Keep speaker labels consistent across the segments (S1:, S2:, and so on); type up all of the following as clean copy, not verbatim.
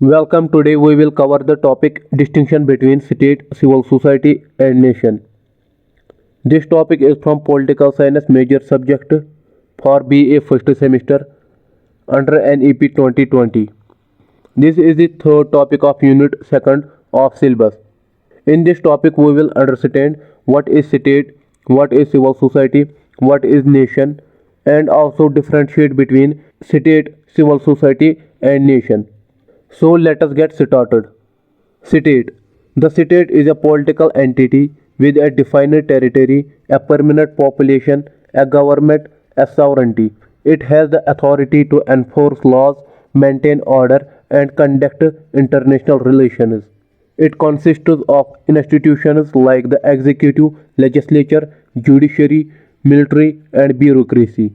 S1: Welcome. Today we will cover the topic distinction between state, civil society and nation. This topic is from political science major subject for BA first semester under NEP 2020. This is the third topic of unit second of syllabus. In this topic we will understand what is state, what is civil society, what is nation, and also differentiate between state, civil society and nation. So let us get started. State. The state is a political entity with a defined territory, a permanent population, a government, a sovereignty. It has the authority to enforce laws, maintain order, and conduct international relations. It consists of institutions like the executive, legislature, judiciary, military, and bureaucracy.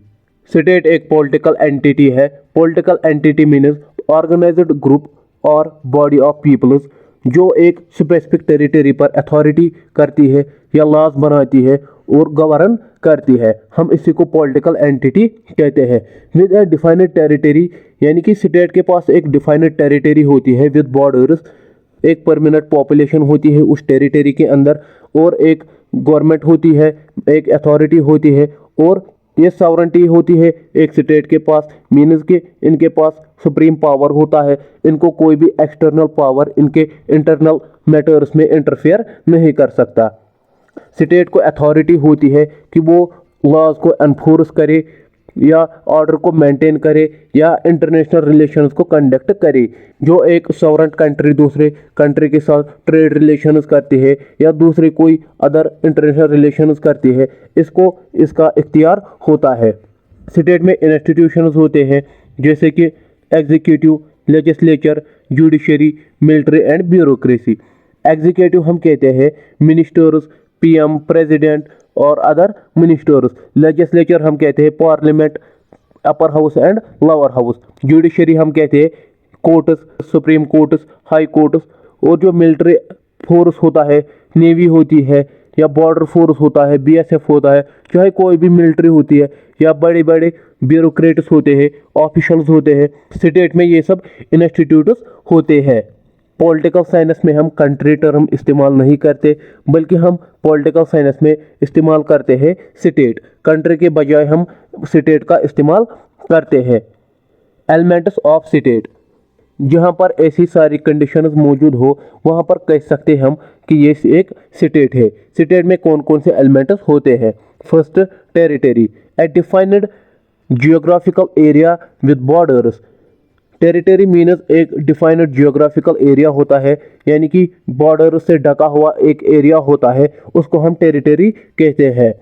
S1: State एक political entity है. Political entity means organized group और body of peoples जो एक specific territory पर authority करती है या laws बनाती है और गवर्न करती है. हम इसी को पॉलिटिकल एंटिटी कहते हैं. विद ए डिफाइंड टेरिटरी यानी कि स्टेट के पास एक डिफाइंड टेरिटरी होती है विद बॉर्डर्स. एक परमानेंट पॉपुलेशन होती है उस टेरिटरी के अंदर और एक गवर्नमेंट होती है, एक अथॉरिटी होती है और ये सॉवरेंटी होती है एक स्टेट के पास. मीन्स के इनके पास सुप्रीम पावर होता है. इनको कोई भी एक्सटर्नल पावर इनके इंटरनल मैटर्स में इंटरफेयर नहीं कर सकता. स्टेट को अथॉरिटी होती है कि वो लॉज को एनफोर्स करे या ऑर्डर को मेंटेन करे या इंटरनेशनल रिलेशंस को कंडक्ट करे. जो एक सॉवरेन कंट्री दूसरे कंट्री के साथ ट्रेड रिलेशंस करती है या दूसरी कोई अदर इंटरनेशनल रिलेशंस करती है, इसको इसका इख्तियार होता है. स्टेट में इंस्टीट्यूशंस होते हैं जैसे कि executive, legislature, judiciary, military and bureaucracy. Executive हम कहते हैं मिनिस्टर्स, पीएम, प्रेसिडेंट और अदर मिनिस्टर्स. लेजिस्लेचर हम कहते हैं parliament, upper house and lower house. Judiciary हम कहते हैं courts, supreme courts, high courts. और जो मिलिट्री फोर्स होता है, नेवी होती है या बॉर्डर फोर्स होता है, बीएसएफ होता है, चाहे कोई भी मिलिट्री होती है या बड़े बड़े ब्यूरोक्रेट्स होते हैं, ऑफिशियल्स होते हैं, स्टेट में ये सब इंस्टीट्यूट्स होते हैं. पॉलिटिकल साइंस में हम कंट्री टर्म इस्तेमाल नहीं करते बल्कि हम पॉलिटिकल साइंस में इस्तेमाल करते हैं स्टेट. कंट्री के बजाय हम स्टेट का इस्तेमाल करते हैं. Elements of state. जहाँ पर ऐसी सारी कंडीशंस मौजूद हो वहाँ पर कह सकते हैं हम कि ये एक स्टेट है. स्टेट में कौन कौन से एलिमेंट्स होते हैं. First, territory. A defined geographical area with borders. Territory means एक डिफाइंड जियोग्राफिकल एरिया होता है यानी कि बॉर्डर से ढका हुआ एक एरिया होता है, उसको हम टेरिटरी कहते हैं.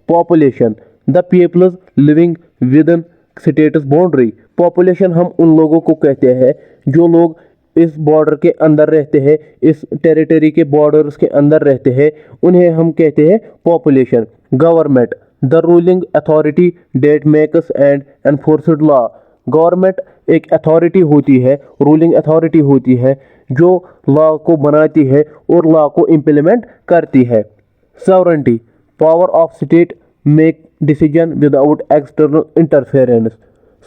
S1: Population. The peoples living within state's boundary. Population हम उन लोगों को कहते हैं जो लोग इस बॉर्डर के अंदर रहते हैं, इस टेरिटरी के बॉर्डर्स के अंदर रहते हैं, उन्हें हम कहते हैं population. Government. The ruling authority that makes and enforced law. Government एक अथॉरिटी होती है, रूलिंग अथॉरिटी होती है जो लॉ को बनाती है और लॉ को इम्प्लीमेंट करती है. Sovereignty. Power of state make decision without external interference.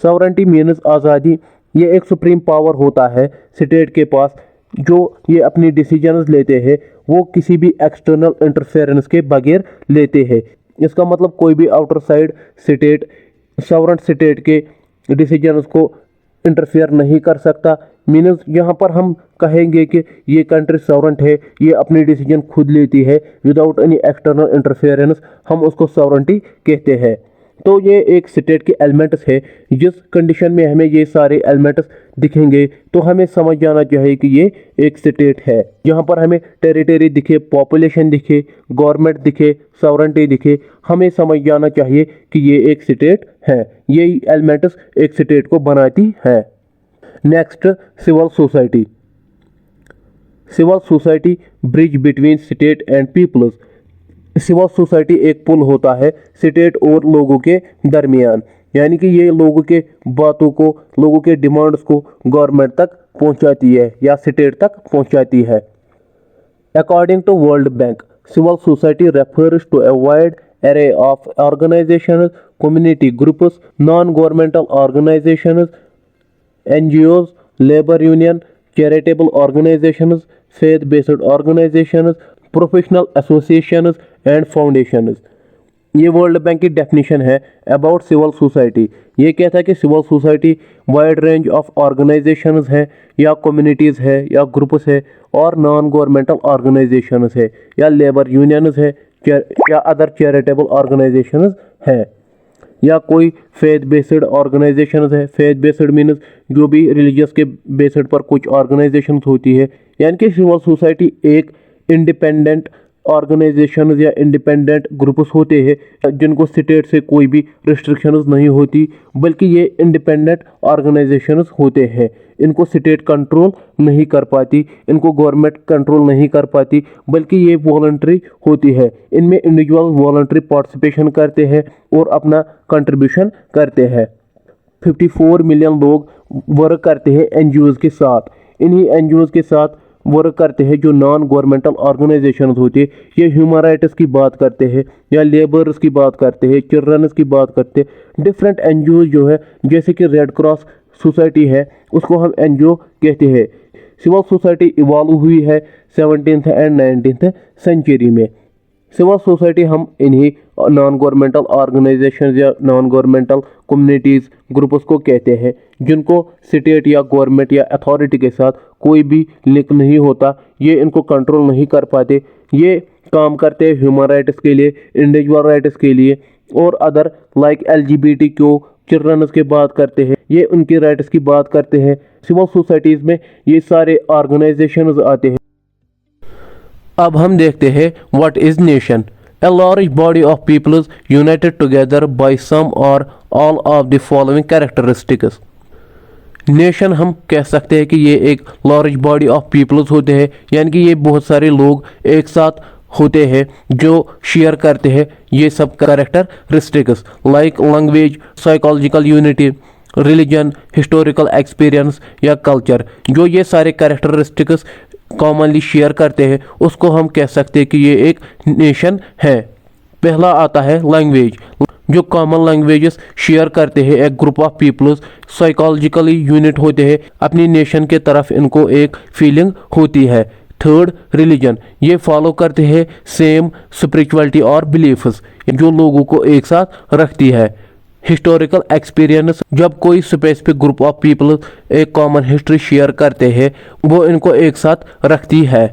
S1: Sovereignty means आज़ादी. ये एक सुप्रीम पावर होता है स्टेट के पास जो ये अपनी डिसीजंस लेते हैं वो किसी भी एक्सटर्नल इंटरफेरेंस के बगैर लेते हैं. इसका मतलब कोई भी outer side state sovereign state के डिसीजंस को इंटरफेयर नहीं कर सकता. मीन्स यहाँ पर हम कहेंगे कि ये कंट्री सॉवरेंट है, ये अपनी डिसीजन खुद लेती है विदाउट एनी एक्सटर्नल इंटरफेरेंस, हम उसको सॉवरेंटी कहते हैं. तो ये एक स्टेट के एलिमेंट्स है. जिस कंडीशन में हमें ये सारे एलिमेंट्स दिखेंगे तो हमें समझ जाना चाहिए कि ये एक स्टेट है. जहाँ पर हमें टेरिटरी दिखे, पॉपुलेशन दिखे, गवर्नमेंट दिखे, सॉवरेंटी दिखे, हमें समझ जाना चाहिए कि ये एक स्टेट है. यही एलिमेंट्स एक स्टेट को बनाती है. Next, civil society. Civil society bridge between state and peoples. Civil society एक पुल होता है स्टेट और लोगों के दरमियान. यानी कि ये लोगों के बातों को, लोगों के डिमांड्स को गवर्नमेंट तक पहुंचाती है या स्टेट तक पहुंचाती है. According to World Bank, civil society refers to a wide array of organizations, community groups, non-governmental organizations, NGOs, labor union, charitable organizations, faith-based organizations, professional associations and foundations. ये World Bank की definition है about civil society. ये कहता है कि civil society wide range of organizations है या communities है या ग्रुप्स है और नॉन गवर्नमेंटल ऑर्गेनाइजेशंस है या लेबर यूनियंस है या अदर चैरिटेबल ऑर्गेनाइजेशंस है या कोई फेथ बेस्ड ऑर्गेनाइजेशंस है। फेथ बेस्ड मीन्स जो भी रिलीजियस के बेस्ड पर कुछ ऑर्गेनाइजेशंस होती है, यानी कि सिविल सोसाइटी एक इंडिपेंडेंट ऑर्गेनाइजेशंस या इंडिपेंडेंट ग्रुप्स होते हैं जिनको स्टेट से कोई भी रिस्ट्रिक्शंस नहीं होती, बल्कि ये इंडिपेंडेंट ऑर्गेनाइजेशंस होते हैं। इनको स्टेट कंट्रोल नहीं कर पाती, इनको गवर्नमेंट कंट्रोल नहीं कर पाती, बल्कि ये वॉलंटरी होती है। इनमें इंडिविजुअल वॉलंटरी पार्टिसिपेशन करते हैं और अपना कंट्रीब्यूशन करते हैं। 54 मिलियन लोग वर्क करते हैं एनजीओज के साथ। इन्हीं एनजीओज के साथ वर्क करते हैं जो नॉन गवर्नमेंटल ऑर्गेनाइजेशन होती है। ये ह्यूमन राइट्स की बात करते हैं या लेबर्स की बात करते हैं, चिल्ड्रंस की बात करते हैं। डिफरेंट एनजीओ जो है, जैसे कि रेड क्रॉस सोसाइटी है, उसको हम एनजीओ कहते हैं। सिविल सोसाइटी इवॉल्व हुई है 17th एंड 19th सेंचुरी में। सिविल सोसाइटी हम इन्हीं नॉन गवर्नमेंटल ऑर्गेनाइजेशन या नॉन गवर्नमेंटल कम्युनिटीज़ ग्रुप्स को कहते हैं जिनको स्टेट या गवर्नमेंट या अथॉरिटी के साथ कोई भी लिंक नहीं होता। ये इनको कंट्रोल नहीं कर पाते। ये काम करते हैं ह्यूमन राइट्स के लिए, इंडिविजुअल राइट्स के लिए और अदर लाइक LGBTQ चिल्ड्रंस की बात करते हैं, ये उनके राइट्स की बात करते हैं। सिविल सोसाइटीज़ में ये सारे ऑर्गेनाइजेशंस आते हैं। अब हम देखते हैं what is nation. A large body of peoples united together by some or all of the following characteristics. Nation हम कह सकते हैं कि ये एक लार्ज बॉडी ऑफ पीपल्स होते हैं, यानी कि ये बहुत सारे लोग एक साथ होते हैं जो शेयर करते हैं ये सब characteristics like language, psychological unity, religion, historical experience या कल्चर। जो ये सारे कैरेक्टरिस्टिक्स कॉमनली शेयर करते हैं उसको हम कह सकते हैं कि ये एक नेशन है। पहला आता है लैंग्वेज। जो कॉमन लैंग्वेजेस शेयर करते हैं एक group of peoples, psychologically unit होते हैं, अपनी नेशन के तरफ इनको एक फीलिंग होती है। थर्ड रिलीजन, ये फॉलो करते हैं सेम स्पिरिचुअलिटी और बिलीफ्स जो लोगों को एक साथ रखती है। हिस्टोरिकल एक्सपीरियंस, जब कोई स्पेसिफिक ग्रुप ऑफ पीपल एक कॉमन हिस्ट्री शेयर करते हैं वो इनको एक साथ रखती है।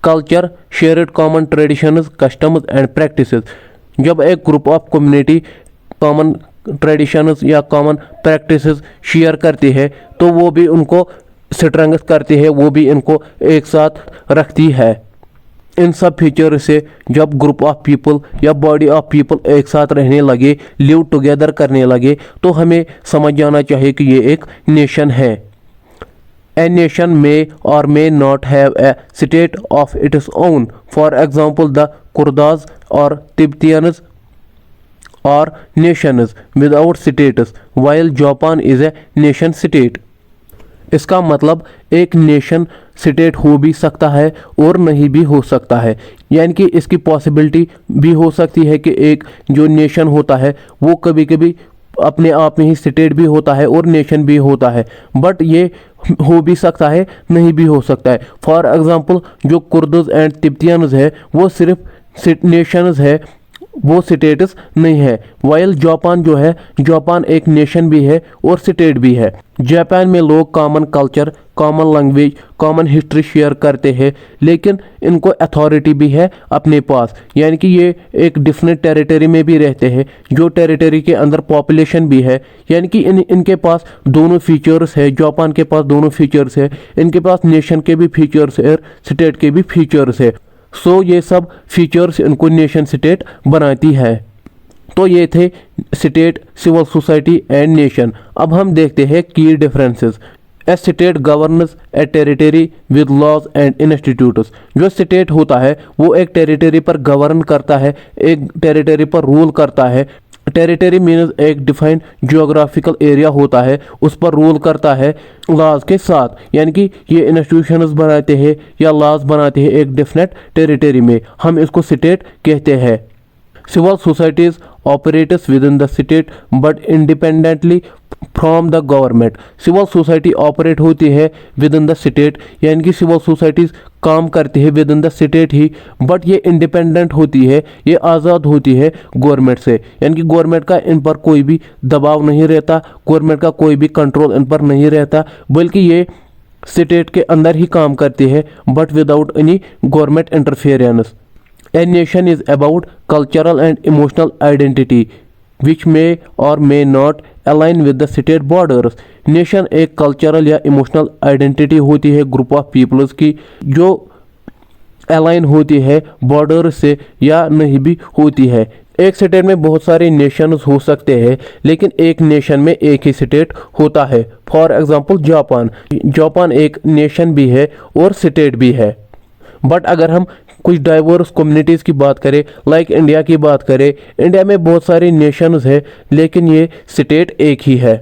S1: Culture, shared common traditions, customs and practices, जब एक group of community common traditions या कॉमन प्रैक्टिसेस शेयर करती है तो वो भी उनको स्ट्रेंथ करती है, वो भी इनको एक साथ रखती है। इन सब फीचर से जब ग्रुप ऑफ पीपल या बॉडी ऑफ पीपल एक साथ रहने लगे, लिव टुगेदर करने लगे, तो हमें समझ जाना चाहिए कि ये एक नेशन है। ए नेशन मे और may not have a state of its own, for example the Kurds और तिब्बतियंस और nations without states while Japan is a nation state. इसका मतलब एक नेशन स्टेट हो भी सकता है और नहीं भी हो सकता है, यानी कि इसकी पॉसिबिलिटी भी हो सकती है कि एक जो नेशन होता है वो कभी कभी अपने आप में ही स्टेट भी होता है और नेशन भी होता है, बट ये हो भी सकता है नहीं भी हो सकता है। फॉर एग्जांपल जो कुर्दस एंड तिब्बतियंस है वो सिर्फ नेशंस है, वो स्टेट्स नहीं है। वाइल जापान जो है, जापान एक नेशन भी है और स्टेट भी है। जापान में लोग common culture, common language, common history share करते हैं, लेकिन इनको अथॉरिटी भी है अपने पास, यानी कि ये एक डिफरेंट टेरिटरी में भी रहते हैं जो टेरिटरी के अंदर पॉपुलेशन भी है, यानी कि इनके पास दोनों फीचर्स है। जापान के पास दोनों फीचर्स है, इनके पास नेशन के भी फीचर्स है, स्टेट के भी फीचर्स है। सो ये सब फीचर्स इनको नेशन स्टेट बनाती है। तो ये थे state, civil society and nation. अब हम देखते हैं की differences. A state governs a territory with laws and institutes. जो स्टेट होता है वो एक टेरिटरी पर गवर्न करता है, एक टेरिटरी पर रूल करता है। टेरिटरी मीन्स एक डिफाइंड जियोग्राफिकल एरिया होता है, उस पर रूल करता है लॉज के साथ, यानी कि ये इंस्टीट्यूशंस बनाते हैं या लॉज बनाते हैं एक डिफरेंट टेरिटरी में, हम इसको स्टेट कहते हैं। Civil societies operates within the state but independently from the government. Civil society operate होती है विद इन द स्टेट, यानी कि सिविल सोसाइटीज़ काम करती है with in the state he, but ये इंडिपेंडेंट होती है, ये आज़ाद होती है गवर्नमेंट से, यानी कि गवर्नमेंट का इन पर कोई भी दबाव नहीं रहता, गवर्नमेंट का कोई भी कंट्रोल इन पर नहीं रहता, बल्कि ये स्टेट के अंदर ही काम करती है but without any government interference. A nation is about cultural and emotional identity which may or may not align with the state borders। Nation एक कल्चरल या इमोशनल आइडेंटिटी होती है ग्रुप ऑफ पीपल्स की, जो अलाइन होती है border से या नहीं भी होती है। एक स्टेट में बहुत सारे नेशंस हो सकते हैं, लेकिन एक नेशन में एक ही स्टेट होता है। फॉर एग्जांपल जापान, जापान एक नेशन भी है और स्टेट भी है। बट अगर हम कुछ डाइवर्स कम्युनिटीज़ की बात करें, लाइक इंडिया की बात करें, इंडिया में बहुत सारे नेशंस हैं लेकिन ये स्टेट एक ही है।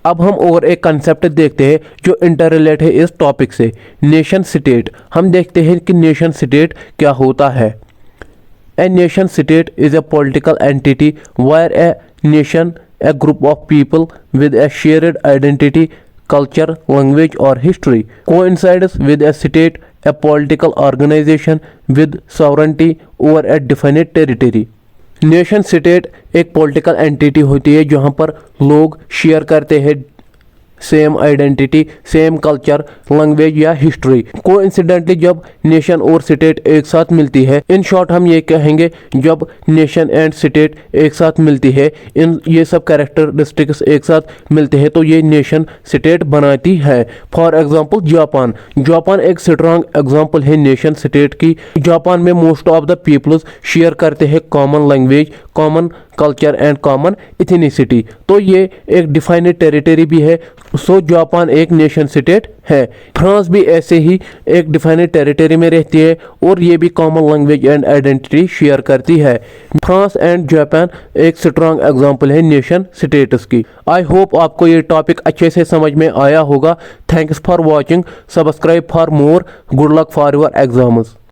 S1: अब हम और एक कंसेप्ट देखते हैं जो इंटर रिलेट है इस टॉपिक से, नेशन स्टेट। हम देखते हैं कि नेशन स्टेट क्या होता है। ए nation state is a political entity wire a nation A group of people with A shared identity, culture, language or history coincides with a state, a political organization with sovereignty over a definite territory। Nation state एक political entity होती है जहाँ पर लोग share करते हैं same identity, same culture, language या history. Coincidentally जब नेशन और स्टेट एक साथ मिलती है, इन शॉर्ट हम ये कहेंगे जब नेशन एंड स्टेट एक साथ मिलती है, इन ये सब कैरेक्टरिस्टिक्स एक साथ मिलते हैं तो ये नेशन स्टेट बनाती है। फॉर एग्जांपल जापान, जापान एक स्ट्रॉन्ग एग्जांपल है नेशन स्टेट की। जापान में most of the peoples share करते हैं common language, common culture and common ethnicity, तो ये एक डिफाइनेड टेरिटरी भी है। सो जापान एक नेशन स्टेट है। फ्रांस भी ऐसे ही एक डिफाइनेड टेरिटरी में रहती है और ये भी common language and identity share करती है। फ्रांस एंड जापान एक स्ट्रॉन्ग एग्जांपल है नेशन स्टेट्स की। आई होप आपको ये टॉपिक अच्छे से समझ में आया होगा। Thanks for watching, subscribe for more, good luck for your exams.